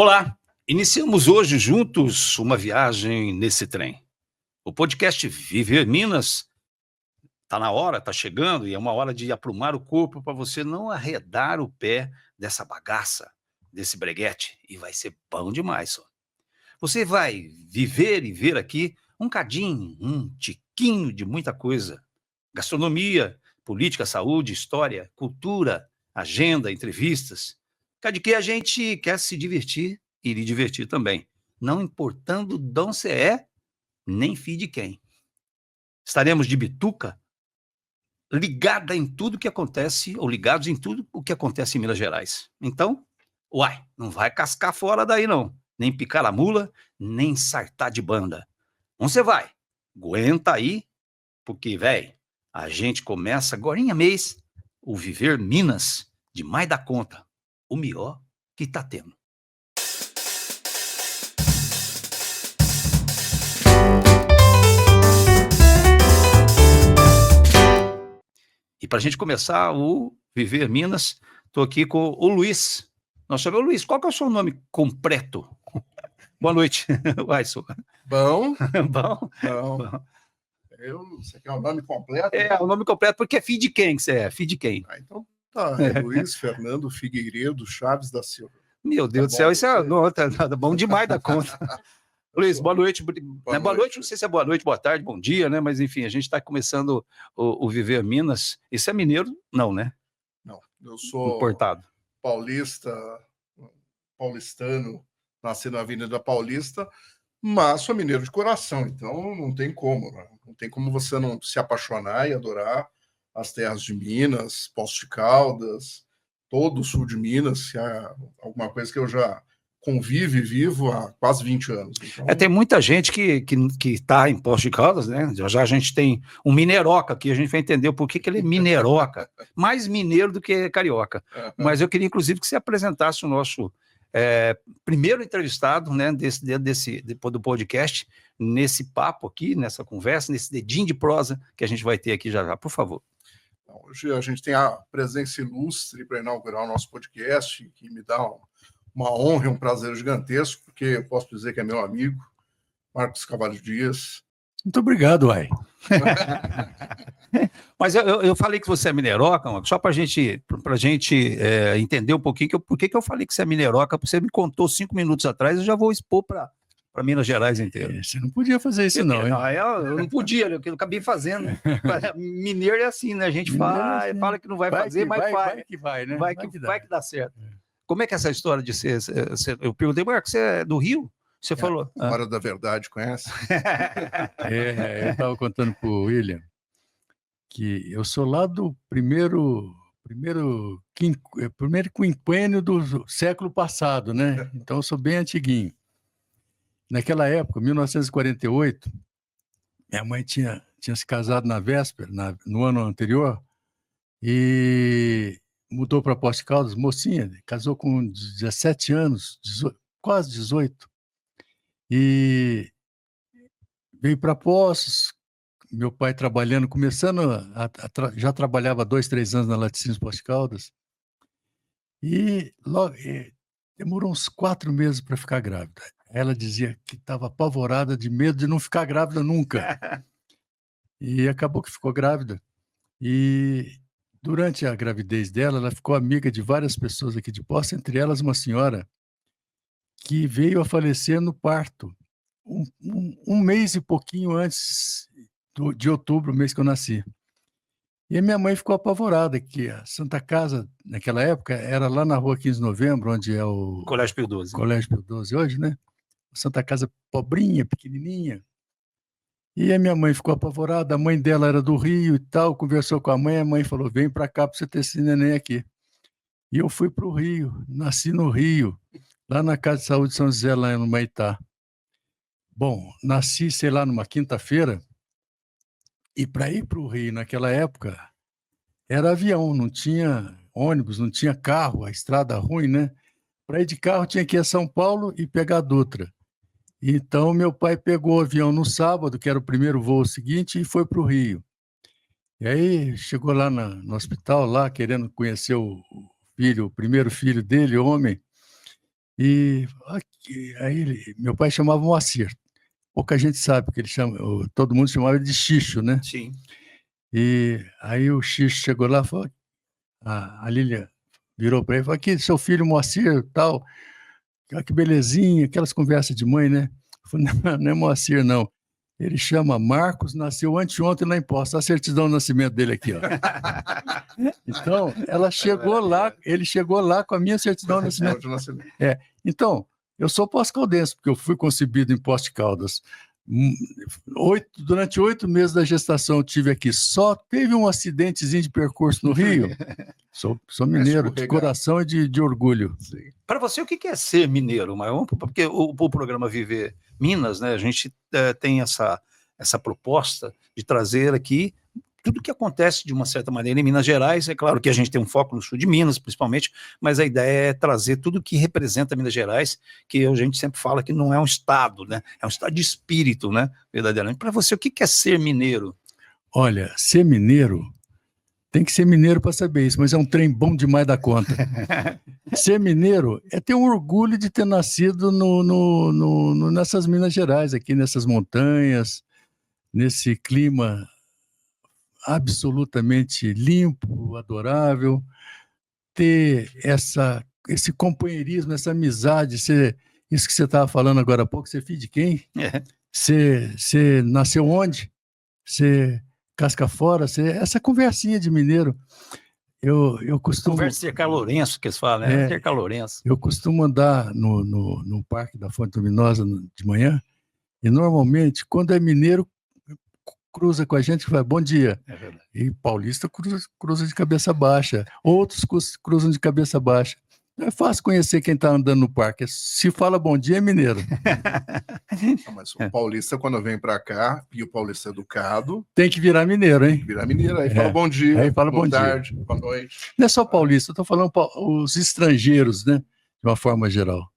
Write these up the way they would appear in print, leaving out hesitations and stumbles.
Olá, iniciamos hoje juntos uma viagem nesse trem. O podcast Viver Minas está na hora, está chegando e é uma hora de aprumar o corpo para você não arredar o pé dessa bagaça, desse breguete, e vai ser bom demais, só. Você vai viver e ver aqui um cadinho, um tiquinho de muita coisa. Gastronomia, política, saúde, história, cultura, agenda, entrevistas. Cada que a gente quer se divertir e lhe divertir também, não importando de onde você é, nem filho de quem. Estaremos de bituca, ligada em tudo que acontece, ou ligados em tudo o que acontece em Minas Gerais. Então, não vai cascar fora daí não, nem picar a mula, nem sartar de banda. Onde você vai? Aguenta aí, porque, velho, a gente começa agorinha mês o Viver Minas de mais da conta, o melhor que tá tendo. E para a gente começar o Viver Minas, estou aqui com o Luiz. Nós chamamos Luiz, qual que é o seu nome completo? Boa noite. Bom. Bom. Bom. Você quer o nome completo? O nome completo, porque é filho de quem que você é? Filho de quem? Então tá, Luiz Fernando Figueiredo Chaves da Silva. Meu Deus do céu, isso é bom demais da conta. Luiz, boa noite. Boa noite, não sei se é boa noite, boa tarde, bom dia, né? Mas enfim, a gente está começando o Viver Minas. Isso é mineiro? Não, né? Não, eu sou importado. Paulistano, nasci na Avenida Paulista, mas sou mineiro de coração, então não tem como, né? Não tem como você não se apaixonar e adorar as terras de Minas, Poços de Caldas, todo o sul de Minas, que é alguma coisa que eu já convivo e vivo há quase 20 anos. Então... tem muita gente que está em Poços de Caldas, né? Já a gente tem um mineroca aqui, a gente vai entender o porquê que ele é mineroca, mais mineiro do que carioca. Mas eu queria, inclusive, que você apresentasse o nosso primeiro entrevistado, né, depois do podcast, nesse papo aqui, nessa conversa, nesse dedinho de prosa que a gente vai ter aqui já, por favor. Hoje a gente tem a presença ilustre para inaugurar o nosso podcast, que me dá uma honra e um prazer gigantesco, porque eu posso dizer que é meu amigo, Marcos Cavalho Dias. Muito obrigado, uai. Mas eu falei que você é mineroca, só para a gente entender um pouquinho por que eu falei que você é mineroca, porque você me contou 5 minutos atrás, eu já vou expor para Minas Gerais inteiro. Você não podia fazer isso, não, hein? Eu não podia, eu acabei fazendo. Mineiro é assim, né? A gente fala que não vai fazer, mas faz. Vai que vai, né? Vai que dá certo. Como é que é essa história de ser... Eu perguntei, Marcos, você é do Rio? Você falou. Hora da Verdade, conhece? Eu estava contando para o William que eu sou lá do primeiro quinquênio do século passado, né? Então eu sou bem antiguinho. Naquela época, 1948, minha mãe tinha se casado na véspera, no ano anterior, e mudou para Poços de Caldas, mocinha, casou com 17 anos, quase 18, e veio para Poços, meu pai trabalhando, começando, já trabalhava 2, 3 anos na Laticínios Poços de Caldas, e logo demorou uns 4 meses para ficar grávida. Ela dizia que estava apavorada de medo de não ficar grávida nunca. E acabou que ficou grávida. E durante a gravidez dela, ela ficou amiga de várias pessoas aqui de Poços, entre elas uma senhora que veio a falecer no parto, um mês e pouquinho antes de outubro, o mês que eu nasci. E a minha mãe ficou apavorada, que a Santa Casa, naquela época, era lá na rua 15 de Novembro, onde é o... Colégio Pio XII. Colégio Pio XII hoje, né? Santa Casa pobrinha, pequenininha. E a minha mãe ficou apavorada, a mãe dela era do Rio e tal, conversou com a mãe falou, vem para cá para você ter esse neném aqui. E eu fui para o Rio, nasci no Rio, lá na Casa de Saúde de São José, lá no Maitá. Bom, nasci, sei lá, numa quinta-feira, e para ir para o Rio naquela época, era avião, não tinha ônibus, não tinha carro, a estrada ruim, né? Para ir de carro tinha que ir a São Paulo e pegar a Dutra. Então, meu pai pegou o avião no sábado, que era o primeiro voo seguinte, e foi para o Rio. E aí, chegou lá no hospital, lá, querendo conhecer o primeiro filho dele, homem, E aí meu pai chamava Moacir. Pouca gente sabe, porque todo mundo chamava ele de Xixo, né? Sim. E aí o Xixo chegou lá e falou, a Lília virou para ele e falou, aqui, seu filho Moacir, tal, que belezinha, aquelas conversas de mãe, né? Eu falei, não é Moacir, não. Ele chama Marcos, nasceu anteontem lá em Poços, a certidão do nascimento dele aqui, ó. Então, ele chegou lá com a minha certidão de nascimento. Então, eu sou pós-caldense, porque eu fui concebido em Poços de Caldas. Durante 8 meses da gestação eu tive aqui. Só teve um acidentezinho de percurso no Rio. Sou mineiro, de coração e de orgulho. Para você, o que é ser mineiro, Maior? Porque o programa Viver Minas, né, a gente tem essa proposta de trazer aqui tudo que acontece de uma certa maneira em Minas Gerais. É claro que a gente tem um foco no sul de Minas, principalmente, mas a ideia é trazer tudo que representa Minas Gerais, que a gente sempre fala que não é um estado, né? É um estado de espírito, né? Verdadeiramente. Para você, o que é ser mineiro? Olha, ser mineiro, tem que ser mineiro para saber isso, mas é um trem bom demais da conta. Ser mineiro é ter um orgulho de ter nascido nessas Minas Gerais, aqui nessas montanhas, nesse clima absolutamente limpo, adorável, ter esse companheirismo, essa amizade, isso que você estava falando agora há pouco, você é filho de quem? Você nasceu onde? Você casca fora? Essa conversinha de mineiro, eu costumo... Conversa cercar Lourenço, que eles falam, né? Cercar Lourenço. Eu costumo andar no Parque da Fonte Luminosa de manhã, e normalmente, quando é mineiro, cruza com a gente e fala, bom dia. É verdade. E paulista cruza de cabeça baixa. Outros cruzam de cabeça baixa. Não é fácil conhecer quem está andando no parque. Se fala bom dia, é mineiro. Não, mas o paulista, quando vem para cá, e o paulista educado... Tem que virar mineiro, hein? Virar mineiro. Aí fala bom dia, aí fala boa tarde, boa noite. Não é só paulista, eu estou falando os estrangeiros, né? De uma forma geral.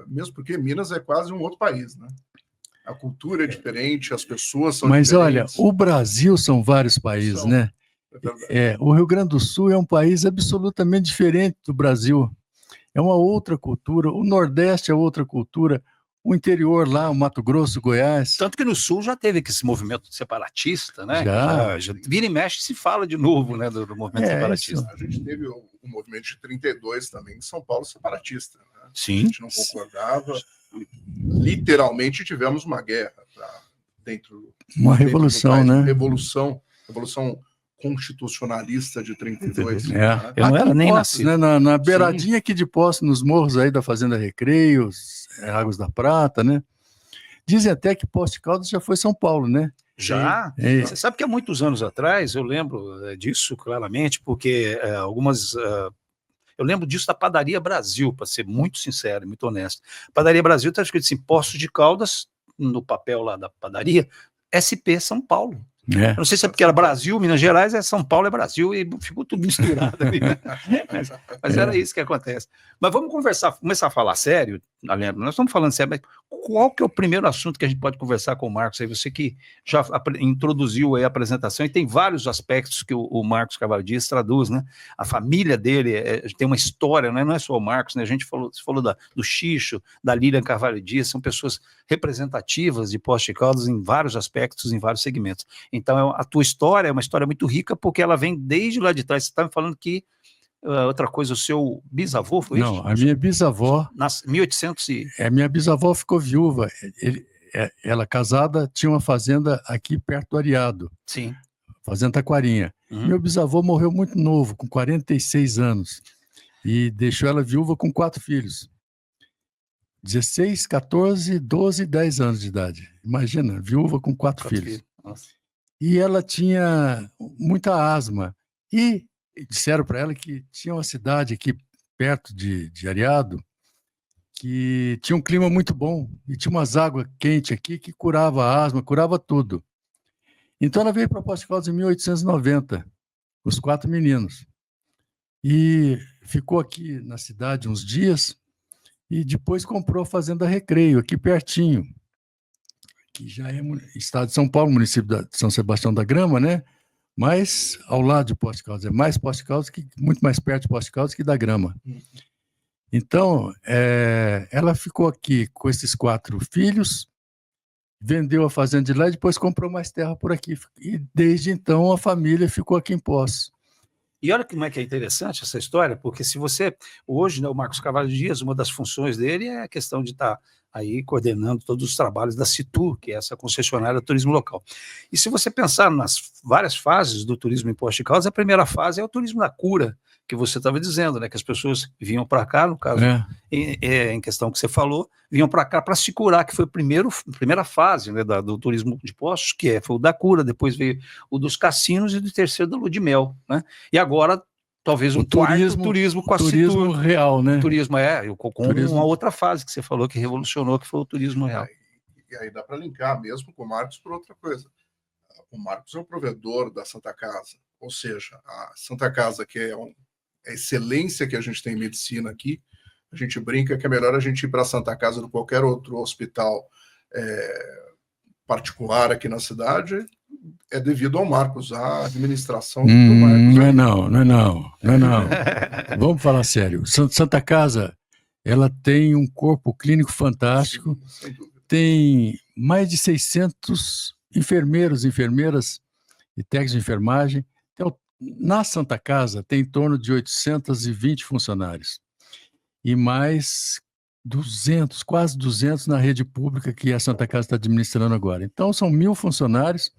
Mesmo porque Minas é quase um outro país, né? A cultura é diferente, as pessoas são diferentes. Mas olha, o Brasil são vários países, né? O Rio Grande do Sul é um país absolutamente diferente do Brasil. É uma outra cultura. O Nordeste é outra cultura. O interior lá, o Mato Grosso, Goiás. Tanto que no Sul já teve esse movimento separatista, né? Já vira e mexe se fala de novo, né, do movimento separatista. A gente teve o movimento de 32 também em São Paulo separatista, né? Sim. A gente não concordava. Literalmente tivemos uma guerra dentro uma revolução, né? Revolução constitucionalista de 32. Né? Eu não era nem nascido. Né? Na beiradinha aqui de Poços, nos morros aí da Fazenda Recreios, Águas da Prata, né? Dizem até que Poços de Caldas já foi São Paulo, né? Já. Você sabe que há muitos anos atrás, eu lembro disso claramente, porque eu lembro disso da Padaria Brasil, para ser muito sincero e muito honesto. Padaria Brasil está escrito assim, Poços de Caldas, no papel lá da padaria, SP São Paulo. Eu não sei se é porque era Brasil, Minas Gerais, São Paulo é Brasil, e ficou tudo misturado ali. Né? Mas era isso que acontece. Mas vamos começar a falar sério, Leandro, nós estamos falando sério, mas qual que é o primeiro assunto que a gente pode conversar com o Marcos? Aí você que já introduziu aí a apresentação, e tem vários aspectos que o Marcos Carvalho Dias traduz, né? A família dele tem uma história, né? Não é só o Marcos, né? A gente falou do Xixo, da Lília Carvalho Dias, são pessoas representativas de Poços de Caldas em vários aspectos, em vários segmentos. Então, a tua história é uma história muito rica, porque ela vem desde lá de trás. Você está me falando que, outra coisa, o seu bisavô foi isso? Não, a minha bisavó... Nas 1800 minha bisavó ficou viúva. Ela casada, tinha uma fazenda aqui perto do Areado. Sim. Fazenda Taquarinha. Meu bisavô morreu muito novo, com 46 anos. E deixou ela viúva com 4 filhos. 16, 14, 12 e 10 anos de idade. Imagina, viúva com 4 filhos. Nossa. E ela tinha muita asma. E disseram para ela que tinha uma cidade aqui perto de Areado que tinha um clima muito bom e tinha umas águas quentes aqui que curava a asma, curava tudo. Então ela veio para Poços de Caldas em 1890, os 4 meninos. E ficou aqui na cidade uns dias e depois comprou a Fazenda Recreio, aqui pertinho, que já é estado de São Paulo, município de São Sebastião da Grama, né? Mas ao lado de Poços de Caldas, é mais Poços de Caldas, muito mais perto de Poços de Caldas que da Grama. Então, ela ficou aqui com esses 4 filhos, vendeu a fazenda de lá e depois comprou mais terra por aqui. E desde então a família ficou aqui em Poços. E olha como é que é interessante essa história, porque se você, hoje, né, o Marcos Carvalho Dias, uma das funções dele é a questão de estar aí coordenando todos os trabalhos da Citur, que é essa concessionária do turismo local. E se você pensar nas várias fases do turismo em Poços de Caldas, a primeira fase é o turismo da cura, que você estava dizendo, né, que as pessoas vinham para cá, no caso, em questão que você falou, vinham para cá para se curar, que foi a primeira fase, né, do turismo de Poços, foi o da cura, depois veio o dos cassinos e o terceiro da lua de mel, né? E agora, talvez um quarto turismo com a turismo Citur. real, né? Turismo, com uma outra fase que você falou que revolucionou, que foi o turismo real. E aí dá para linkar mesmo com o Marcos por outra coisa. O Marcos é o provedor da Santa Casa, ou seja, a Santa Casa, que é a excelência que a gente tem em medicina aqui, a gente brinca que é melhor a gente ir para a Santa Casa do que qualquer outro hospital particular aqui na cidade, é devido ao Marcos, à administração do Marcos. Não é não. Vamos falar sério. Santa Casa, ela tem um corpo clínico fantástico, sim, sem dúvida. Tem mais de 600 enfermeiros, enfermeiras e técnicos de enfermagem. Então, na Santa Casa tem em torno de 820 funcionários e mais 200, quase 200 na rede pública que a Santa Casa está administrando agora. Então, são 1.000 funcionários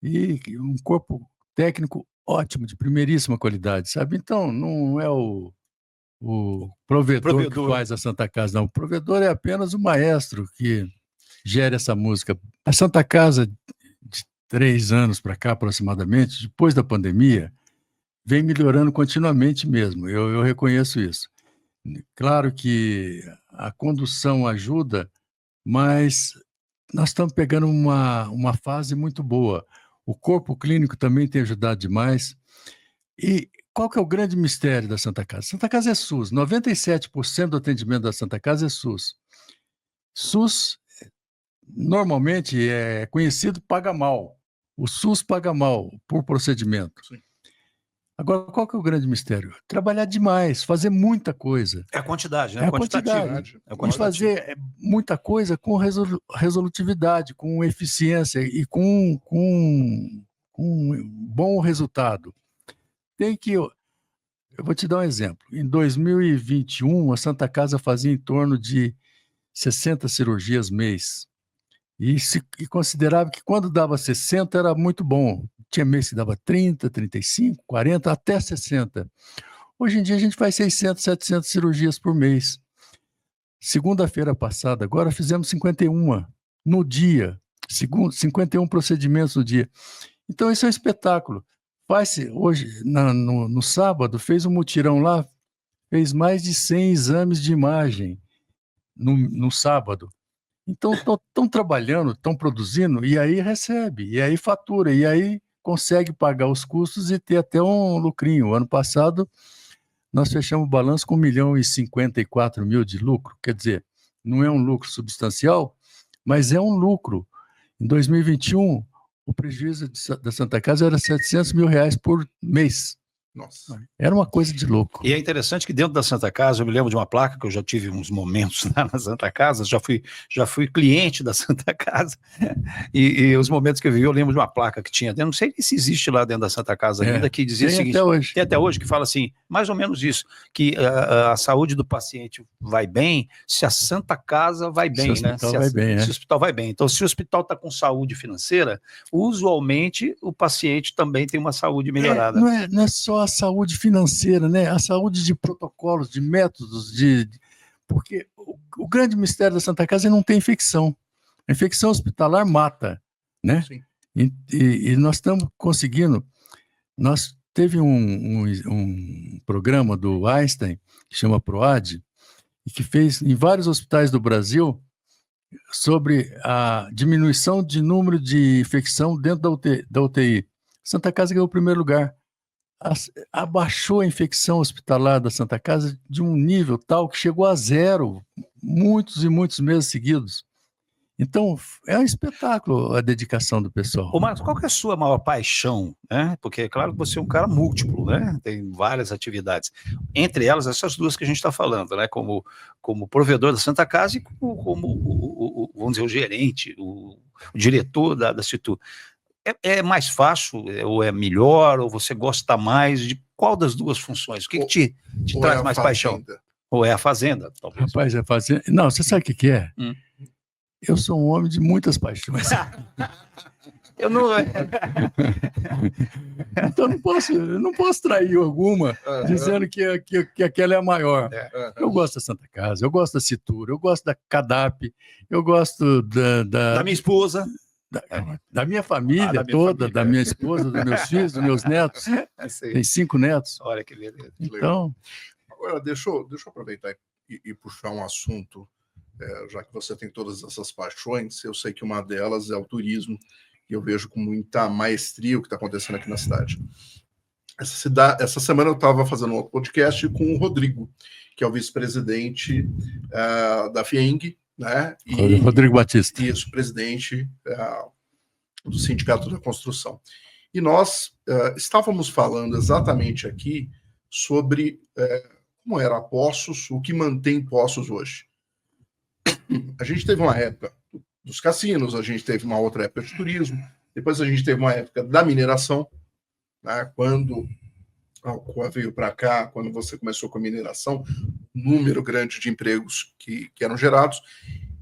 e um corpo técnico ótimo, de primeiríssima qualidade, sabe? Então, não é o provedor que faz a Santa Casa, não. O provedor é apenas o maestro que gera essa música. A Santa Casa, de 3 anos para cá, aproximadamente, depois da pandemia, vem melhorando continuamente mesmo. Eu reconheço isso. Claro que a condução ajuda, mas nós estamos pegando uma fase muito boa. O corpo clínico também tem ajudado demais. E qual que é o grande mistério da Santa Casa? Santa Casa é SUS. 97% do atendimento da Santa Casa é SUS. SUS, normalmente, é conhecido, paga mal. O SUS paga mal por procedimento. Sim. Agora, qual que é o grande mistério? Trabalhar demais, fazer muita coisa. É a quantidade, né? É a quantidade. E fazer muita coisa com resolutividade, com eficiência e com um bom resultado. Eu vou te dar um exemplo. Em 2021, a Santa Casa fazia em torno de 60 cirurgias mês. E considerava que quando dava 60 era muito bom. Tinha mês que dava 30, 35, 40, até 60. Hoje em dia a gente faz 600, 700 cirurgias por mês. Segunda-feira passada, agora fizemos 51 no dia. 51 procedimentos no dia. Então isso é um espetáculo. Hoje, no sábado, fez um mutirão lá, fez mais de 100 exames de imagem no sábado. Então, estão trabalhando, estão produzindo, e aí recebe, e aí fatura, e aí consegue pagar os custos e ter até um lucrinho. Ano passado, nós fechamos o balanço com 1.054.000 de lucro, quer dizer, não é um lucro substancial, mas é um lucro. Em 2021, o prejuízo da Santa Casa era R$700 mil por mês. Nossa. Era uma coisa de louco. E é interessante que dentro da Santa Casa, eu me lembro de uma placa que eu já tive uns momentos lá na Santa Casa, já fui cliente da Santa Casa, e os momentos que eu vi, eu lembro de uma placa que tinha, eu não sei se existe lá dentro da Santa Casa ainda, que dizia o seguinte, tem até hoje, que fala assim, mais ou menos isso, que a saúde do paciente vai bem se a Santa Casa vai bem, né? Se o hospital vai bem. Então, se o hospital está com saúde financeira, usualmente o paciente também tem uma saúde melhorada. Não é só a saúde financeira, né? A saúde de protocolos, de métodos, porque o grande mistério da Santa Casa é não ter infecção. A infecção hospitalar mata, né? Sim. E nós estamos conseguindo. Teve um programa do Einstein que chama PROAD e que fez em vários hospitais do Brasil sobre a diminuição de número de infecção dentro da UTI. Santa Casa ganhou o primeiro lugar. Abaixou a infecção hospitalar da Santa Casa de um nível tal que chegou a 0 muitos e muitos meses seguidos. Então, é um espetáculo a dedicação do pessoal. Ô, Marcos, qual que é a sua maior paixão, né? Porque é claro que você é um cara múltiplo, né? Tem várias atividades. Entre elas, essas duas que a gente está falando, né? Como provedor da Santa Casa e como vamos dizer, o gerente, o diretor da Situ. É mais fácil, ou é melhor, ou você gosta mais de qual das duas funções? O que te traz mais paixão? Ou é a fazenda, talvez? Rapaz, é fazenda. Não, você sabe o que é? Eu sou um homem de muitas paixões. Eu não. Então eu não posso trair alguma dizendo que aquela é a maior. Eu gosto da Santa Casa, eu gosto da Citura, eu gosto da CADAP, eu gosto da minha esposa. Da minha família toda, da minha esposa, dos meus filhos, dos meus netos. Tem 5 netos. Olha que beleza. Então, agora, deixa eu aproveitar e puxar um assunto, já que você tem todas essas paixões. Eu sei que uma delas é o turismo, e eu vejo com muita maestria o que está acontecendo aqui na cidade. Essa semana eu estava fazendo um podcast com o Rodrigo, que é o vice-presidente da FIENG, né? Rodrigo Batista. Isso, presidente do Sindicato da Construção. E nós estávamos falando exatamente aqui sobre como era Poços, o que mantém Poços hoje. A gente teve uma época dos cassinos, a gente teve uma outra época de turismo, depois a gente teve uma época da mineração, né? Quando a Alcoa veio para cá, quando você começou com a mineração, número grande de empregos que eram gerados,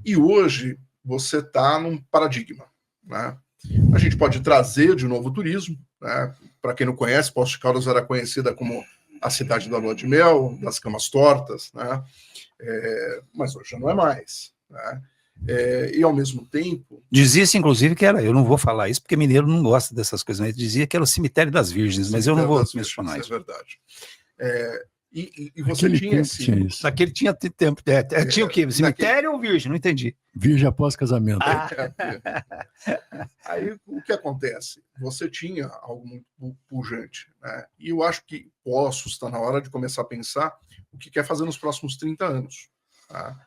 e hoje você está num paradigma, né? A gente pode trazer de novo o turismo, né? Para quem não conhece, Poços de Caldas era conhecida como a cidade da lua de mel, das camas tortas, né? Mas hoje já não é mais, né? E ao mesmo tempo... Dizia-se, inclusive, que era, eu não vou falar isso, porque mineiro não gosta dessas coisas, mas dizia que era o cemitério das virgens, mas eu não vou mencionar isso. É verdade. E você tinha esse... Naquele tinha tempo. Tinha o quê? Cemitério ou virgem? Não entendi. Virgem após casamento. Aí o que acontece? Você tinha algo muito pujante, né? E eu acho que Poços está na hora de começar a pensar o que quer fazer nos próximos 30 anos. Tá?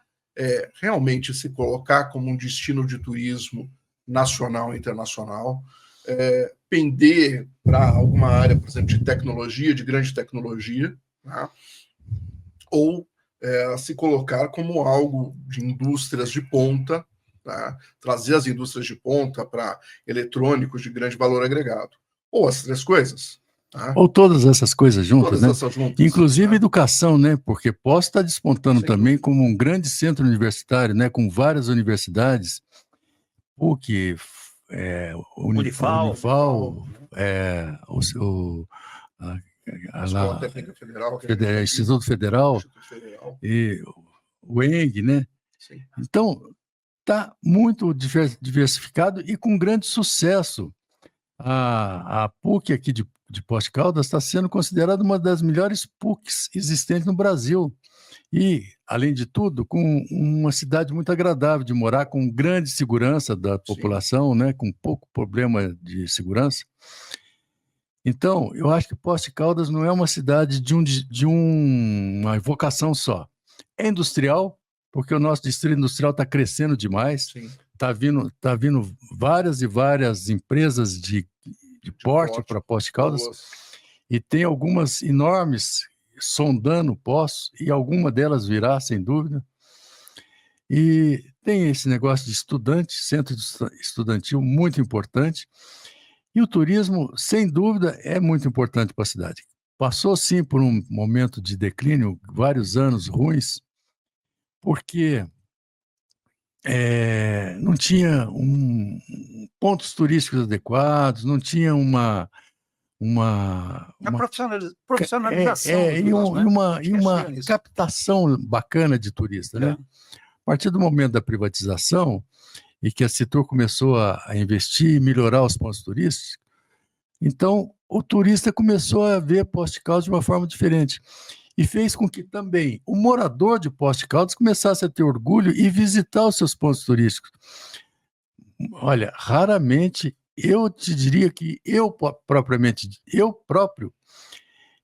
Realmente se colocar como um destino de turismo nacional e internacional, pender para alguma área, por exemplo, de tecnologia, de grande tecnologia, tá? Ou se colocar como algo de indústrias de ponta, tá? Trazer as indústrias de ponta para eletrônicos de grande valor agregado. Ou as três coisas. Tá? Ou todas essas coisas juntas, todas essas juntas, inclusive educação, né? Porque Poços está despontando também como um grande centro universitário, né? Com várias universidades, PUC, Unifal, Escola Técnica Federal, Instituto Federal, e o ENG, né? Sim. Então, está muito diversificado e com grande sucesso. A PUC aqui de Poços de Caldas está sendo considerada uma das melhores PUCs existentes no Brasil. E, além de tudo, com uma cidade muito agradável de morar, com grande segurança da população, né? Com pouco problema de segurança. Então, eu acho que Poços de Caldas não é uma cidade de uma vocação só. É industrial, porque o nosso distrito industrial está crescendo demais. Está vindo várias e várias empresas de porte para Poços de Caldas. E tem algumas enormes sondando Poços, e alguma delas virá, sem dúvida. E tem esse negócio de estudante, centro estudantil muito importante. E o turismo, sem dúvida, é muito importante para a cidade. Passou, sim, por um momento de declínio, vários anos ruins, porque não tinha pontos turísticos adequados, não tinha uma profissionalização e uma captação bacana de turista, né? A partir do momento da privatização e que a Citur começou a investir e melhorar os pontos turísticos, então o turista começou a ver Poços de Caldas de uma forma diferente. E fez com que também o morador de Poços de Caldas começasse a ter orgulho e visitar os seus pontos turísticos. Olha, raramente, eu te diria que eu próprio,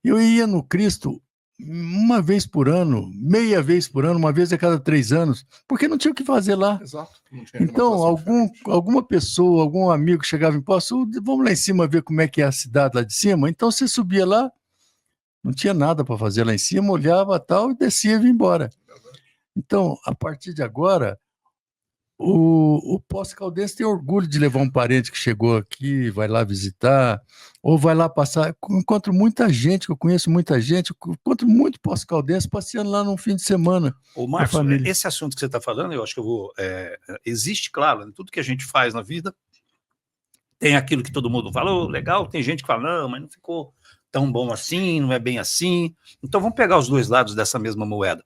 eu ia no Cristo uma vez por ano, meia vez por ano, uma vez a cada 3 anos, porque não tinha o que fazer lá. Exato. Não tinha Então, nenhuma situação diferente. alguma pessoa, algum amigo chegava em Poço, vamos lá em cima ver como é que é a cidade lá de cima. Então, você subia lá, não tinha nada para fazer lá em cima, olhava tal e descia e vinha embora. Então, a partir de agora, o Poço Caldense tem orgulho de levar um parente que chegou aqui, vai lá visitar, ou vai lá passar. Eu encontro muita gente, que eu conheço muita gente, eu encontro muito Poço Caldense passeando lá num fim de semana. Ô, Márcio, família. esse assunto que você está falando, eu acho que eu vou. Existe, claro, tudo que a gente faz na vida tem aquilo que todo mundo fala, "Oh, legal", tem gente que fala, não, mas não ficou tão bom assim, não é bem assim. Então vamos pegar os dois lados dessa mesma moeda.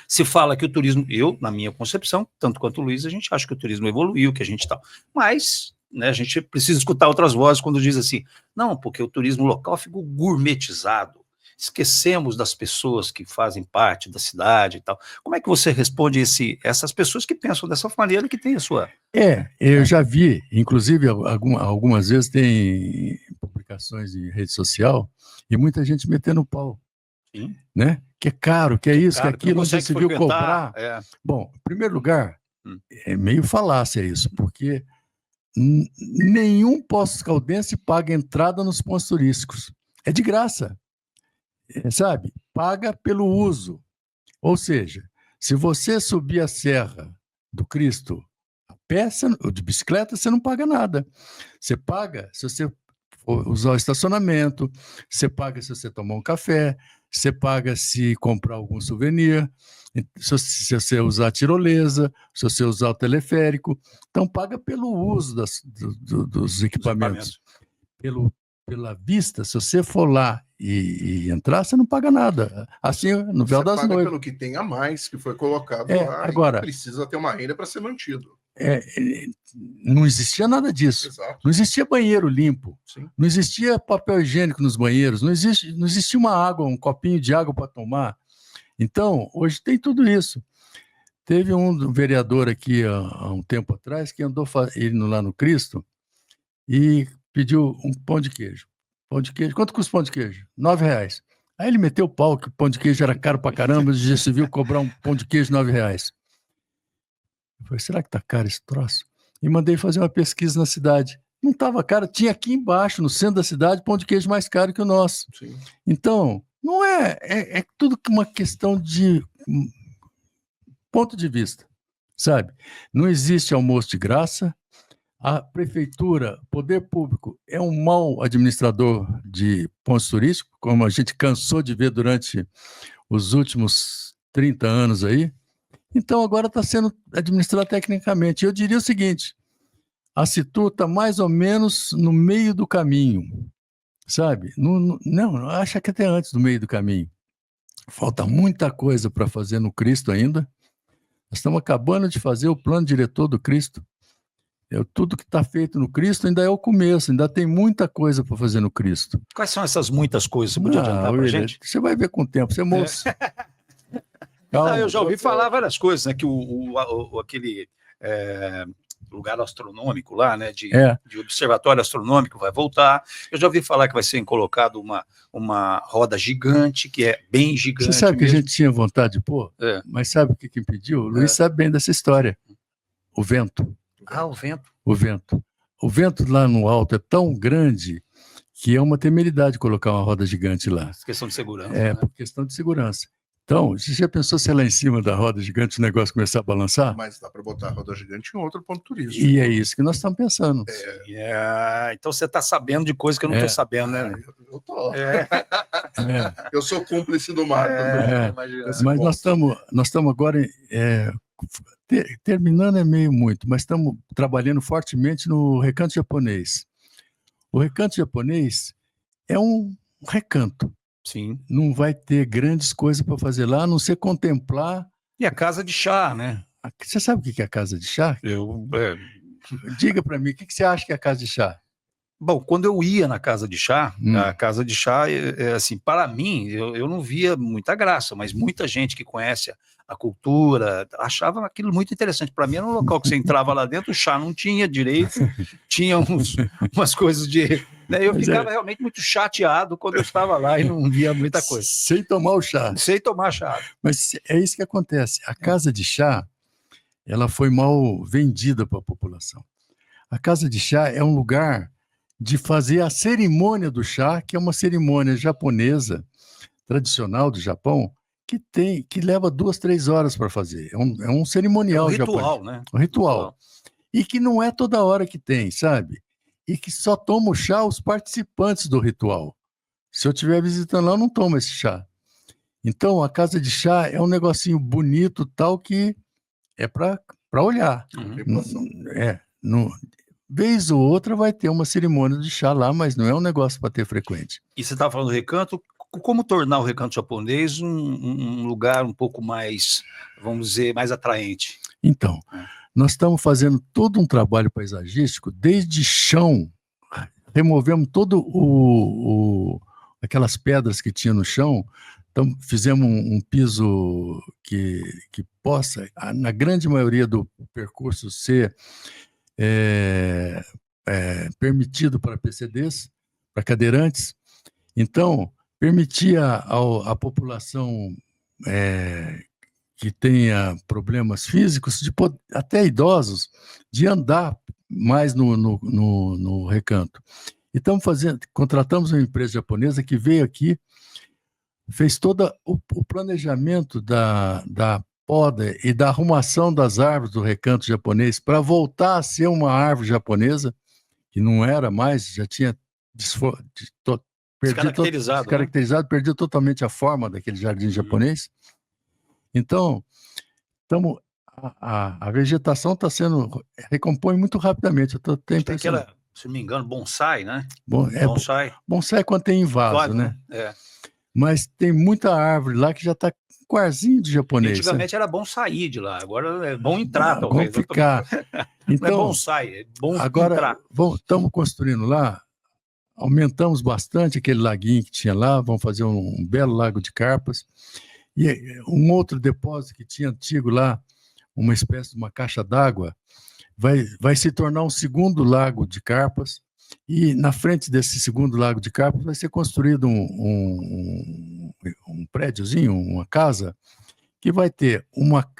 Se fala que o turismo, eu, na minha concepção, tanto quanto o Luiz, a gente acha que o turismo evoluiu, que a gente tal. Mas, né, a gente precisa escutar outras vozes quando diz assim, não, porque o turismo local ficou gourmetizado. Esquecemos das pessoas que fazem parte da cidade e tal. Como é que você responde essas pessoas que pensam dessa maneira, que tem a sua... Eu já vi, inclusive algumas vezes tem publicações em rede social e muita gente metendo pau. Sim. Né? Que é caro, que é isso, Cara, que aquilo, não não consegue se viu frequentar, cobrar. Bom, em primeiro lugar, Hum. é meio falácia isso, porque nenhum Poço Caldense paga entrada nos pontos turísticos. É de graça, sabe? Paga pelo uso. Ou seja, se você subir a Serra do Cristo a pé, ou de bicicleta, você não paga nada. Você paga se você for usar o estacionamento, você paga se você tomar um café, você paga se comprar algum souvenir, se você usar a tirolesa, se você usar o teleférico. Então, paga pelo uso dos equipamentos. Pela vista, se você for lá e entrar, você não paga nada. Assim, no Véu das Noivas. Você paga pelo que tem a mais, que foi colocado lá, agora, e precisa ter uma renda para ser mantido. Não existia nada disso. Exato. Não existia banheiro limpo. Sim. Não existia papel higiênico nos banheiros. Não existia uma água, um copinho de água para tomar. Então, hoje tem tudo isso. Teve um vereador aqui há um tempo atrás que andou indo lá no Cristo e pediu um pão de queijo. Pão de queijo. Quanto custa o pão de queijo? R$9. Aí ele meteu o pau que o pão de queijo era caro pra caramba, já se viu cobrar um pão de queijo R$9. Eu falei, será que tá caro esse troço? E mandei fazer uma pesquisa na cidade. Não estava caro, tinha aqui embaixo, no centro da cidade, pão de queijo mais caro que o nosso. Sim. Então, não é tudo uma questão de ponto de vista, sabe? Não existe almoço de graça. A prefeitura, poder público, é um mau administrador de pontos turísticos, como a gente cansou de ver durante os últimos 30 anos aí. Então, agora está sendo administrado tecnicamente. Eu diria o seguinte, a Situ está mais ou menos no meio do caminho, sabe? Não, acho que até antes do meio do caminho. Falta muita coisa para fazer no Cristo ainda. Nós estamos acabando de fazer o plano diretor do Cristo. Tudo que está feito no Cristo ainda é o começo, ainda tem muita coisa para fazer no Cristo. Quais são essas muitas coisas? Você podia adiantar para a gente? Você vai ver com o tempo, você é moço. Calma, eu já ouvi falar várias coisas, né? Que aquele lugar astronômico lá, né? De observatório astronômico vai voltar. Eu já ouvi falar que vai ser colocado uma roda gigante, que é bem gigante. Você sabe mesmo. Que a gente tinha vontade de pôr? Mas sabe o que impediu? O Luiz sabe bem dessa história. O vento. O vento. O vento. O vento lá no alto é tão grande que é uma temeridade colocar uma roda gigante lá. Questão de segurança. Né? Por questão de segurança. Então, você já pensou se lá em cima da roda gigante o negócio começar a balançar? Mas dá para botar a roda gigante em outro ponto turístico. E é isso que nós estamos pensando. Então você está sabendo de coisas que eu não estou sabendo, né? Eu tô. Eu sou cúmplice do Marco. Mas nós estamos agora... terminando é meio muito, mas estamos trabalhando fortemente no recanto japonês. O recanto japonês é um recanto. Sim. Não vai ter grandes coisas para fazer lá, a não ser contemplar. E a casa de chá, né? Você sabe o que é a casa de chá? Diga para mim, o que você acha que é a casa de chá? Bom, quando eu ia na casa de chá, a casa de chá, assim, para mim, eu não via muita graça, mas muita gente que conhece a cultura achava aquilo muito interessante. Para mim era um local que você entrava lá dentro, o chá não tinha direito, tinha umas coisas de Né, eu Mas ficava realmente muito chateado quando eu estava lá e não via muita coisa. Sem tomar o chá. Sem tomar chá. Mas é isso que acontece. A casa de chá, ela foi mal vendida para a população. A casa de chá é um lugar de fazer a cerimônia do chá, que é uma cerimônia japonesa, tradicional do Japão, que leva 2, 3 horas para fazer. É um cerimonial ritual, japonês. né? Um ritual. E que não é toda hora que tem, sabe? E que só toma o chá os participantes do ritual. Se eu estiver visitando lá, eu não tomo esse chá. Então, a casa de chá é um negocinho bonito, tal, que é para olhar. Vez ou outra vai ter uma cerimônia de chá lá, mas não é um negócio para ter frequente. E você estava falando do Recanto, como tornar o Recanto japonês um lugar um pouco mais, vamos dizer, mais atraente? Então, nós estamos fazendo todo um trabalho paisagístico, desde chão, removemos todo aquelas pedras que tinha no chão, então fizemos um piso que possa, na grande maioria do percurso, ser permitido para PCDs, para cadeirantes. Então, permitia à população que tenha problemas físicos, até idosos, de andar mais no Recanto. E contratamos uma empresa japonesa que veio aqui, fez todo o planejamento da poda e da arrumação das árvores do Recanto japonês para voltar a ser uma árvore japonesa, que não era mais, já tinha descaracterizado, perdeu totalmente a forma daquele jardim japonês. Então, a vegetação está sendo recompõe muito rapidamente. Eu tenho aquela, se não me engano, bonsai, né? Bonsai. Bonsai é quando tem em vaso, né? Mas tem muita árvore lá que já está com arzinho de japonês. Antigamente era bom sair de lá, agora é bom entrar, talvez. Vamos ficar. Então, não é bonsai, é bom agora, entrar. Estamos construindo lá, aumentamos bastante aquele laguinho que tinha lá, vamos fazer um belo lago de carpas. E um outro depósito que tinha antigo lá, uma espécie de uma caixa d'água, vai se tornar um segundo lago de carpas, e na frente desse segundo lago de carpas vai ser construído um prédiozinho, uma casa, que vai ter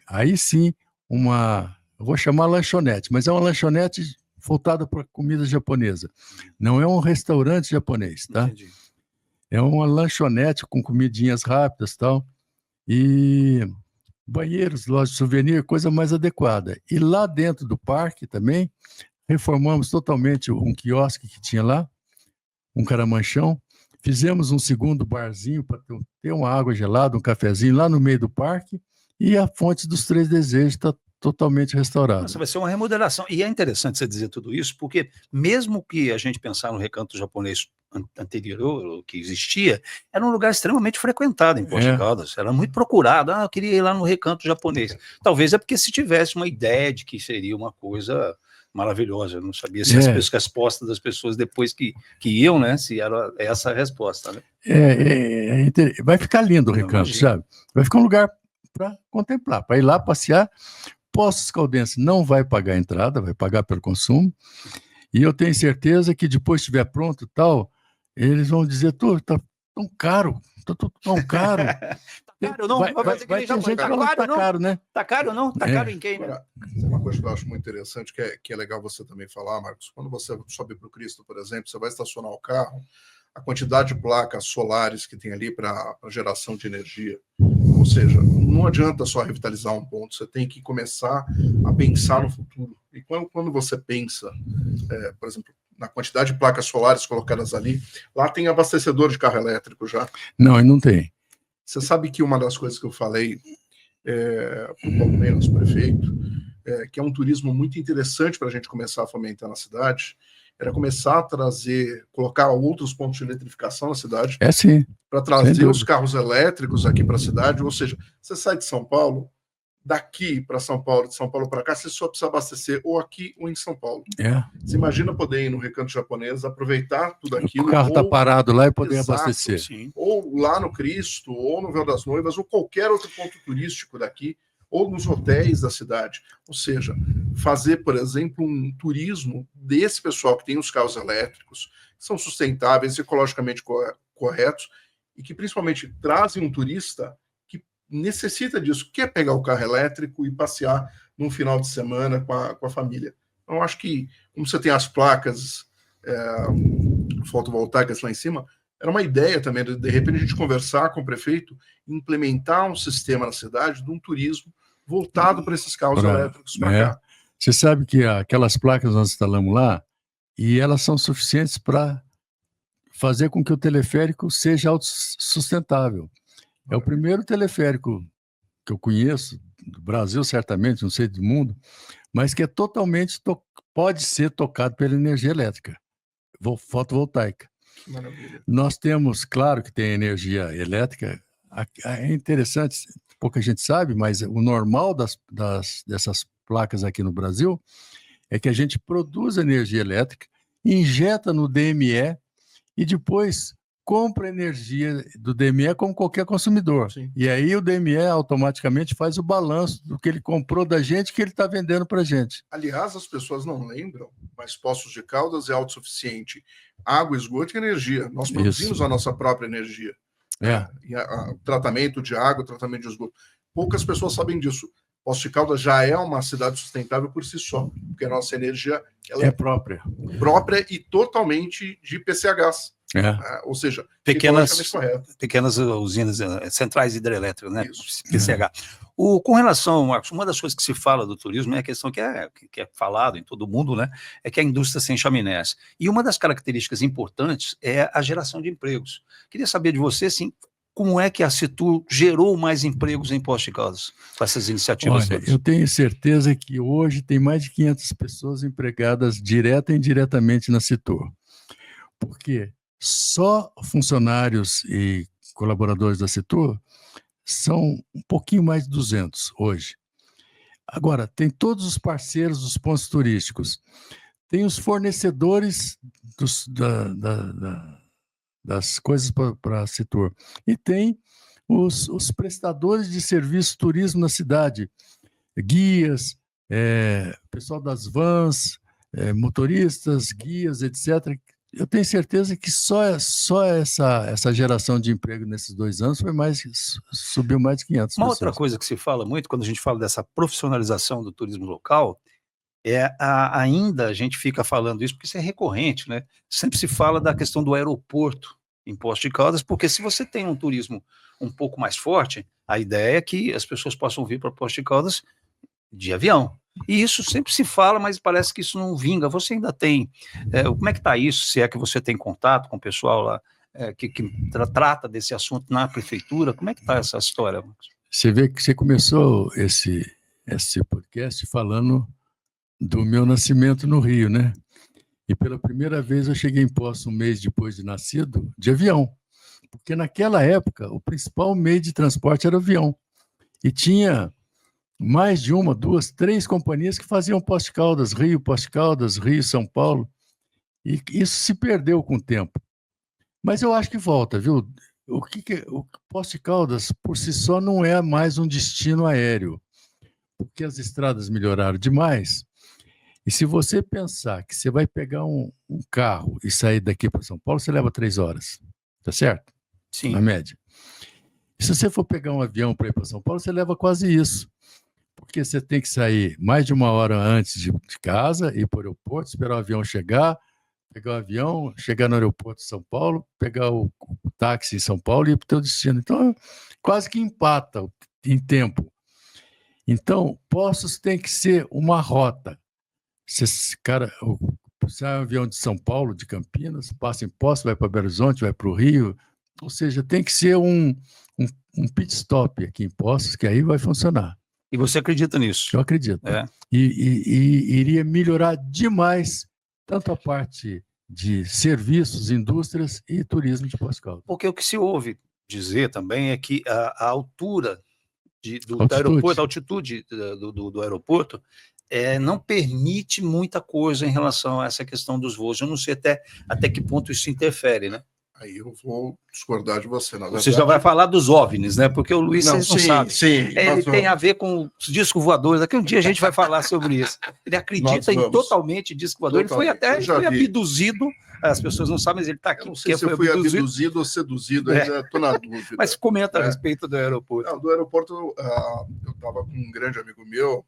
aí sim, eu vou chamar lanchonete, mas é uma lanchonete voltada para comida japonesa. Não é um restaurante japonês, tá? Entendi. É uma lanchonete com comidinhas rápidas e tal. E banheiros, loja de souvenir, coisa mais adequada. E lá dentro do parque também, reformamos totalmente um quiosque que tinha lá, um caramanchão, fizemos um segundo barzinho para ter uma água gelada, um cafezinho lá no meio do parque, e a Fonte dos Três Desejos está totalmente restaurada. Nossa, vai ser uma remodelação. E é interessante você dizer tudo isso, porque mesmo que a gente pensar no Recanto japonês anterior, que existia, era um lugar extremamente frequentado em Poços de Caldas, era muito procurado. Eu queria ir lá no Recanto japonês. Talvez é porque se tivesse uma ideia de que seria uma coisa maravilhosa, eu não sabia se as respostas das pessoas depois que iam, né, se era essa a resposta, né? Vai ficar lindo o Recanto, sabe? Vai ficar um lugar para contemplar, para ir lá passear. Poços Caldense não vai pagar a entrada, vai pagar pelo consumo, e eu tenho certeza que depois que estiver pronto e tal, eles vão dizer, tá tão caro, tão caro. Tá caro não? Vai ter gente que fala, tá caro, né? Tá caro não? Tá caro em quem, né? Agora, uma coisa que eu acho muito interessante, que é legal você também falar, Marcos, quando você sobe para o Cristo, por exemplo, você vai estacionar o carro, a quantidade de placas solares que tem ali para geração de energia, ou seja, não adianta só revitalizar um ponto, você tem que começar a pensar no futuro. E quando você pensa, por exemplo, na quantidade de placas solares colocadas ali, lá tem abastecedor de carro elétrico já. Não tem. Você sabe que uma das coisas que eu falei para o Palmeiras, prefeito, que é um turismo muito interessante para a gente começar a fomentar na cidade, era começar a colocar outros pontos de eletrificação na cidade. Sim. Para trazer os carros elétricos aqui para a cidade. Ou seja, você sai de São Paulo, daqui para São Paulo, de São Paulo para cá, você só precisa abastecer ou aqui ou em São Paulo. Você imagina poder ir no Recanto japonês, aproveitar tudo aquilo. O carro está parado lá e poder abastecer. Sim. Ou lá no Cristo, ou no Véu das Noivas, ou qualquer outro ponto turístico daqui, ou nos hotéis da cidade. Ou seja, fazer, por exemplo, um turismo desse pessoal que tem os carros elétricos, que são sustentáveis, ecologicamente corretos, e que principalmente trazem um turista que necessita disso, quer pegar o carro elétrico e passear num final de semana com a família. Então, eu acho que, como você tem as placas fotovoltaicas lá em cima, era uma ideia também, de repente, a gente conversar com o prefeito e implementar um sistema na cidade de um turismo voltado para esses carros elétricos para cá. Você sabe que aquelas placas nós instalamos lá, e elas são suficientes para fazer com que o teleférico seja autossustentável. É o primeiro teleférico que eu conheço, do Brasil certamente, não sei do mundo, mas que é totalmente, pode ser tocado pela energia elétrica, fotovoltaica. Maravilha. Nós temos, claro que tem energia elétrica, é interessante, pouca gente sabe, mas o normal dessas placas aqui no Brasil é que a gente produz energia elétrica, injeta no DME e depois compra energia do DME como qualquer consumidor. Sim. E aí o DME automaticamente faz o balanço do que ele comprou da gente que ele está vendendo para a gente. Aliás, as pessoas não lembram, mas Poços de Caldas é autossuficiente. Água, esgoto e energia. Nós produzimos a nossa própria energia. O tratamento de água, tratamento de esgoto. Poucas pessoas sabem disso. Poços de Caldas já é uma cidade sustentável por si só, porque a nossa energia ela é própria e totalmente de PCHs. Ou seja, pequenas usinas, centrais hidrelétricas, né? PCH. Com relação, Marcos, uma das coisas que se fala do turismo é a questão que é falado em todo mundo, né? É que a indústria sem chaminés. E uma das características importantes é a geração de empregos. Queria saber de você, assim, como é que a Citur gerou mais empregos em Poços de Caldas com essas iniciativas? Olha, eu tenho certeza que hoje tem mais de 500 pessoas empregadas direta e indiretamente na Citur. Porque só funcionários e colaboradores da Citur são um pouquinho mais de 200 hoje. Agora, tem todos os parceiros dos pontos turísticos, tem os fornecedores das coisas para a Citur, e tem os prestadores de serviço turismo na cidade, guias, pessoal das vans, motoristas, guias, etc. Eu tenho certeza que só essa geração de emprego nesses 2 anos subiu mais de 500 Uma pessoas. outra coisa que se fala muito quando a gente fala dessa profissionalização do turismo local ainda a gente fica falando isso porque isso é recorrente, né? Sempre se fala da questão do aeroporto em Poços de Caldas, porque se você tem um turismo um pouco mais forte, a ideia é que as pessoas possam vir para Poços de Caldas de avião. E isso sempre se fala, mas parece que isso não vinga. Você ainda tem... como é que está isso? Se é que você tem contato com o pessoal lá que trata desse assunto na prefeitura? Como é que está essa história, Marcos? Você vê que você começou esse podcast falando do meu nascimento no Rio, né? E pela primeira vez eu cheguei em Poços um mês depois de nascido, de avião. Porque naquela época o principal meio de transporte era o avião. E tinha mais de 1, 2, 3 companhias que faziam Poços de Caldas, Rio, São Paulo. E isso se perdeu com o tempo. Mas eu acho que volta, viu? O Poços de Caldas, por si só, não é mais um destino aéreo. Porque as estradas melhoraram demais. E se você pensar que você vai pegar um carro e sair daqui para São Paulo, você leva 3 horas. Tá certo? Sim. Na média. E se você for pegar um avião para ir para São Paulo, você leva quase isso. Porque você tem que sair mais de 1 hora antes de casa, ir para o aeroporto, esperar o avião chegar, pegar o avião, chegar no aeroporto de São Paulo, pegar o táxi em São Paulo e ir para o teu destino. Então, quase que empata em tempo. Então, Poços tem que ser uma rota. Sai um avião de São Paulo, de Campinas, passa em Poços, vai para Belo Horizonte, vai para o Rio. Ou seja, tem que ser um pit stop aqui em Poços, que aí vai funcionar. E você acredita nisso? Eu acredito. E iria melhorar demais tanto a parte de serviços, indústrias e turismo de Poços de Caldas. Porque o que se ouve dizer também é que a altura do aeroporto, a altitude do aeroporto, não permite muita coisa em relação a essa questão dos voos. Eu não sei até que ponto isso interfere, né? Aí eu vou discordar de você. Na Você já vai falar dos OVNIs, né? Porque o Luiz, vocês não sabem. Sim, Ele tem a ver com os discos voadores. Daqui um dia a gente vai falar sobre isso. Ele acredita em totalmente disco voador. Ele foi abduzido. As pessoas não sabem, mas ele está aqui. Eu não sei se eu fui abduzido ou seduzido, ainda estou na dúvida. Mas comenta a respeito do aeroporto. Não, do aeroporto, eu estava com um grande amigo meu,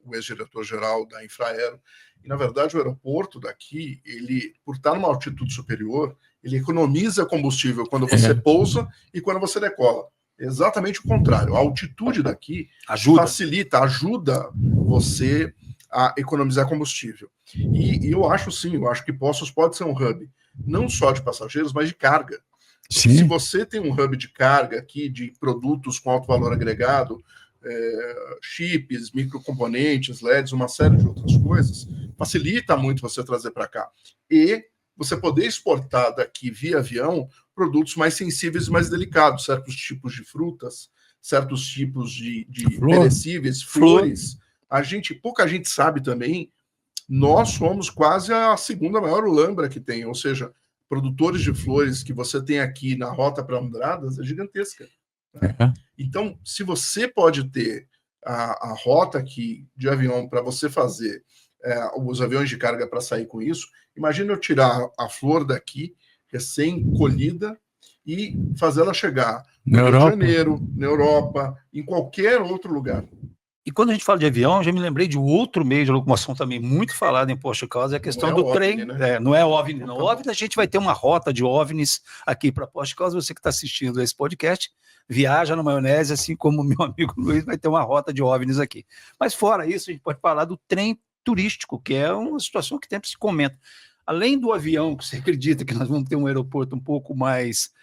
o ex-diretor-geral da Infraero, e, na verdade, o aeroporto daqui, ele, por estar numa altitude superior, ele economiza combustível quando você pousa e quando você decola. Exatamente o contrário. A altitude daqui facilita, ajuda você a economizar combustível. E eu acho que Poços pode ser um hub, não só de passageiros, mas de carga. Se você tem um hub de carga aqui, de produtos com alto valor agregado, chips, microcomponentes, LEDs, uma série de outras coisas, facilita muito você trazer para cá. E você poder exportar daqui via avião produtos mais sensíveis e mais delicados, certos tipos de frutas, certos tipos de perecíveis, flores. Pouca gente sabe também, nós somos quase a segunda maior Ulambra que tem, ou seja, produtores de flores que você tem aqui na rota para Andradas é gigantesca. Né? Então, se você pode ter a rota aqui de avião para você fazer os aviões de carga para sair com isso, imagina eu tirar a flor daqui, recém-colhida, e fazê-la chegar no Rio de Janeiro, na Europa, em qualquer outro lugar. E quando a gente fala de avião, já me lembrei de outro meio de locomoção também muito falado em Poços de Caldas, é a questão do trem. Né? Não é OVNI, não. OVNI, a gente vai ter uma rota de OVNIs aqui para Poços de Caldas. Você que está assistindo esse podcast, viaja na maionese, assim como o meu amigo Luiz vai ter uma rota de OVNIs aqui. Mas fora isso, a gente pode falar do trem turístico, que é uma situação que sempre se comenta. Além do avião, que você acredita que nós vamos ter um aeroporto um pouco mais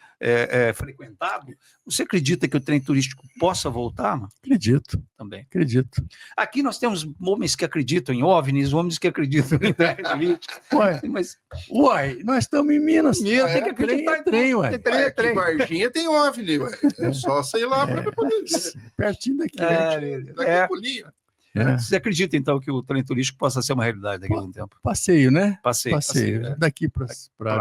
frequentado, você acredita que o trem turístico possa voltar, mano? Acredito. Também. Acredito. Aqui nós temos homens que acreditam em OVNIs, homens que acreditam em Uai, nós estamos em Minas. Tem que acreditar em trem, ué. Trem. Varginha tem OVNI, ué. É só sei lá para poder ver. Pertinho daqui. Daqui a pouquinho. Você acredita, então, que o trem turístico possa ser uma realidade daqui a algum tempo? Passeio, né? Passeio. Daqui para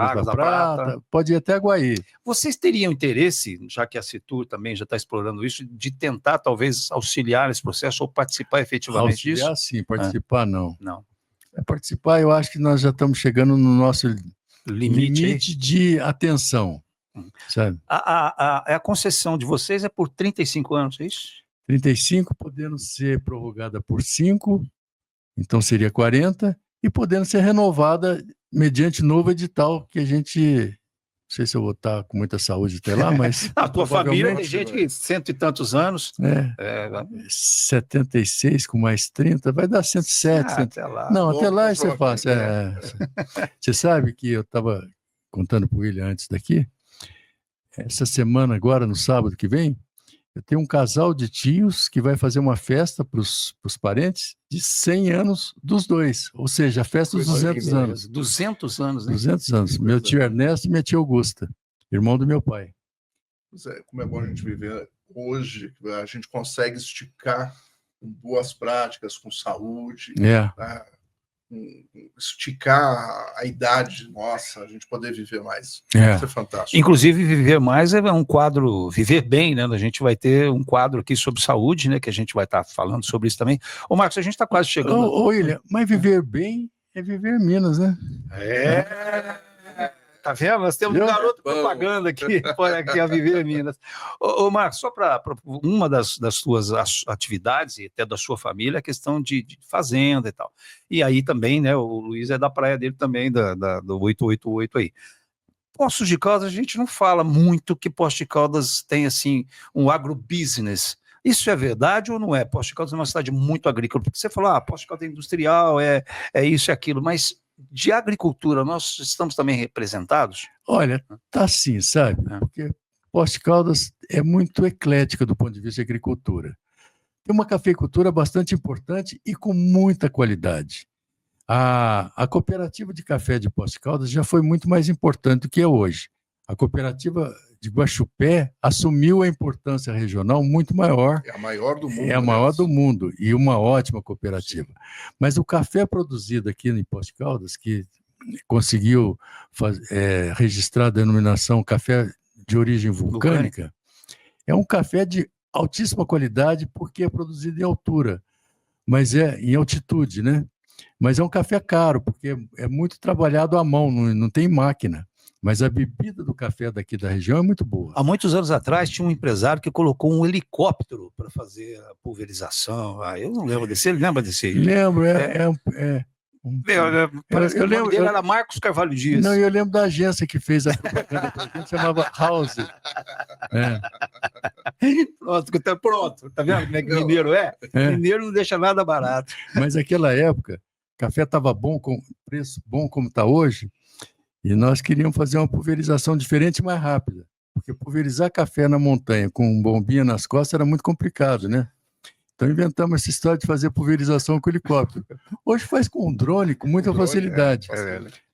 Águas da Prata, pode ir até Guaí. Vocês teriam interesse, já que a Citur também já está explorando isso, de tentar, talvez, auxiliar esse processo ou participar efetivamente disso? Auxiliar, sim. Participar, não. Não. Participar, eu acho que nós já estamos chegando no nosso limite de atenção, sabe? A concessão de vocês é por 35 anos, é isso? 35, podendo ser prorrogada por 5, então seria 40, e podendo ser renovada mediante novo edital, que a gente, não sei se eu vou estar com muita saúde até lá, mas... A tua família tem gente que 100 e tantos anos. 76 com mais 30, vai dar 107. Até lá. Não, até lá isso é fácil. Você sabe que eu estava contando para o William antes daqui, essa semana agora, no sábado que vem, eu tenho um casal de tios que vai fazer uma festa para os parentes de 100 anos dos dois. Ou seja, a festa dos 200 anos. 200 anos, né? 200 anos. Meu tio Ernesto e minha tia Augusta, irmão do meu pai. Como é bom a gente viver hoje, a gente consegue esticar com boas práticas, com saúde, esticar a idade nossa, a gente poder viver mais. Isso é fantástico. Inclusive, viver mais é um quadro, viver bem, né? A gente vai ter um quadro aqui sobre saúde, né? Que a gente vai estar falando sobre isso também. Ô, Marcos, a gente está quase chegando. Ô, William, mas viver bem é viver Minas, né? Tá vendo? Nós temos um garoto propaganda aqui, aqui a Viver Minas. Ô Marcos, só para uma das suas atividades e até da sua família, a questão de fazenda e tal. E aí também, né, o Luiz é da praia dele também, do 888 aí. Poços de Caldas, a gente não fala muito que Poços de Caldas tem, assim, um agrobusiness. Isso é verdade ou não é? Poços de Caldas é uma cidade muito agrícola, porque você falou, Poços de Caldas é industrial, é isso e aquilo, mas de agricultura, nós estamos também representados? Olha, tá sim, sabe? Porque Poços de Caldas é muito eclética do ponto de vista de agricultura. Tem uma cafeicultura bastante importante e com muita qualidade. A cooperativa de café de Poços de Caldas já foi muito mais importante do que é hoje. A cooperativa de Guaxupé assumiu a importância regional muito maior. É a maior do mundo. É a maior do mundo e uma ótima cooperativa. Sim. Mas o café produzido aqui em Poços de Caldas, que conseguiu registrar a denominação café de origem vulcânica. É um café de altíssima qualidade porque é produzido em altura, mas em altitude, né? Mas é um café caro, porque é muito trabalhado à mão, não tem máquina. Mas a bebida do café daqui da região é muito boa. Há muitos anos atrás, tinha um empresário que colocou um helicóptero para fazer a pulverização. Eu não lembro desse. Ele lembra desse? Lembro, Parece que o nome dele era Marcos Carvalho Dias. Não, eu lembro da agência que fez a propaganda pra gente, chamava House. Pronto, tá vendo como é que mineiro é? Mineiro não deixa nada barato. Mas naquela época, café estava bom, com preço bom como está hoje, e nós queríamos fazer uma pulverização diferente e mais rápida, porque pulverizar café na montanha com bombinha nas costas era muito complicado, né? Então inventamos essa história de fazer pulverização com helicóptero. Hoje faz com um drone, com muita facilidade.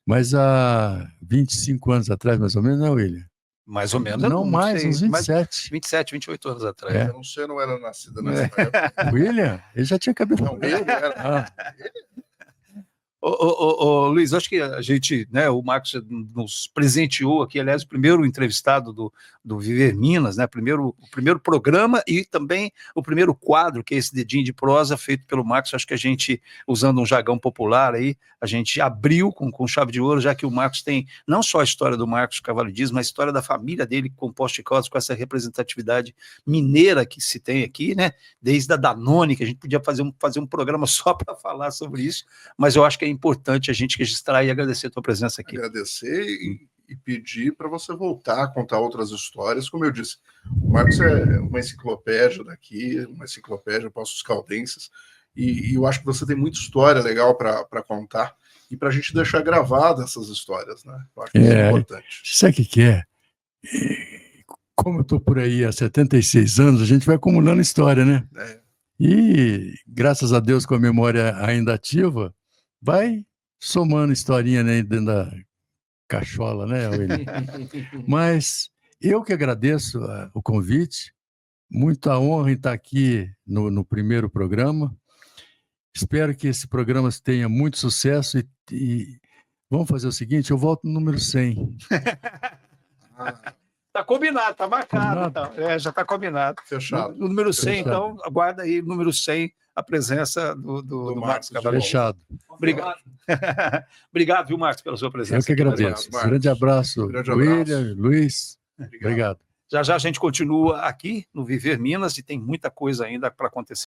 Mas há 25 anos atrás, mais ou menos, não, William? Mais ou menos. Não mais, uns 27. 27, 28 anos atrás. Eu não sei, eu não era nascida nessa época. William? Ele já tinha cabelo. Não, eu não era. Luiz, acho que a gente, né, o Marcos nos presenteou aqui, aliás, o primeiro entrevistado do Viver Minas, né, o primeiro programa e também o primeiro quadro, que é esse Dedinho de Prosa, feito pelo Marcos. Acho que a gente, usando um jargão popular aí, a gente abriu com chave de ouro, já que o Marcos tem não só a história do Marcos Carvalho Dias, mas a história da família dele com Poços de Caldas, com essa representatividade mineira que se tem aqui, né, desde a Danone, que a gente podia fazer um programa só para falar sobre isso, mas eu acho que é importante a gente registrar e agradecer a tua presença aqui. Agradecer e pedir para você voltar a contar outras histórias. Como eu disse, o Marcos é uma enciclopédia daqui, uma enciclopédia Poços Caldenses, e eu acho que você tem muita história legal para contar e para a gente deixar gravadas essas histórias, né? Eu acho que isso é importante. Sabe o que é? Como eu estou por aí há 76 anos, a gente vai acumulando história, né? E, graças a Deus, com a memória ainda ativa, vai somando historinha, né, dentro da cachola, né, William? Mas eu que agradeço o convite, muita honra em estar aqui no primeiro programa. Espero que esse programa tenha muito sucesso e vamos fazer o seguinte, eu volto no número 100. Tá combinado, tá marcado. Tá. Já tá combinado. Fechado. No número 100, então, aguarda aí, número 100, a presença do Marcos Carvalho. Fechado. Obrigado. Obrigado, viu, Marcos, pela sua presença. Eu que agradeço. Grande abraço, William, Luiz. Obrigado. Já a gente continua aqui no Viver Minas e tem muita coisa ainda para acontecer.